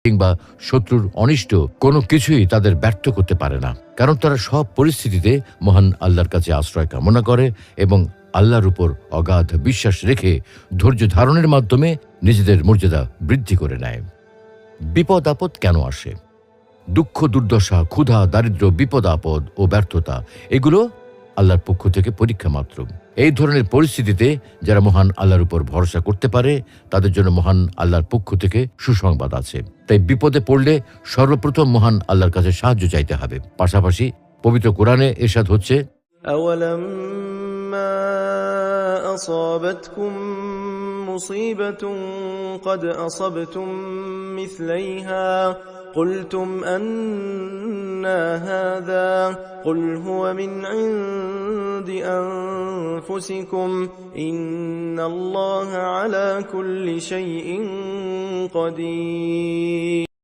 কিংবা শত্রুর অনিষ্ট কোনো কিছুই তাদের ব্যর্থ করতে পারে না, কারণ তারা সব পরিস্থিতিতে মহান আল্লাহর কাছে আশ্রয় কামনা করে এবং আল্লাহর উপর অগাধ বিশ্বাস রেখে ধৈর্য ধারণের মাধ্যমে নিজেদের মর্যাদা বৃদ্ধি করে নেয়। বিপদ আপদ কেন আসে? দুঃখ, দুর্দশা, ক্ষুধা, দারিদ্র্য, বিপদ আপদ ও ব্যর্থতা এগুলো আল্লাহর পক্ষ থেকে পরীক্ষা মাত্র। এই ধরনের পরিস্থিতিতে যারা মহান আল্লাহর উপর ভরসা করতে পারে তাদের জন্য মহান আল্লাহর পক্ষ থেকে সুসংবাদ আছে। তাই বিপদে পড়লে সর্বপ্রথম মহান আল্লাহর কাছে সাহায্য চাইতে হবে। পাশাপাশি পবিত্র কোরআনে ইরশাদ হচ্ছে, أولما أصابتكم مصيبة قد أصبتم مثليها قلتم أنى هذا قل هو من عند أنفسكم إن الله على كل شيء قدير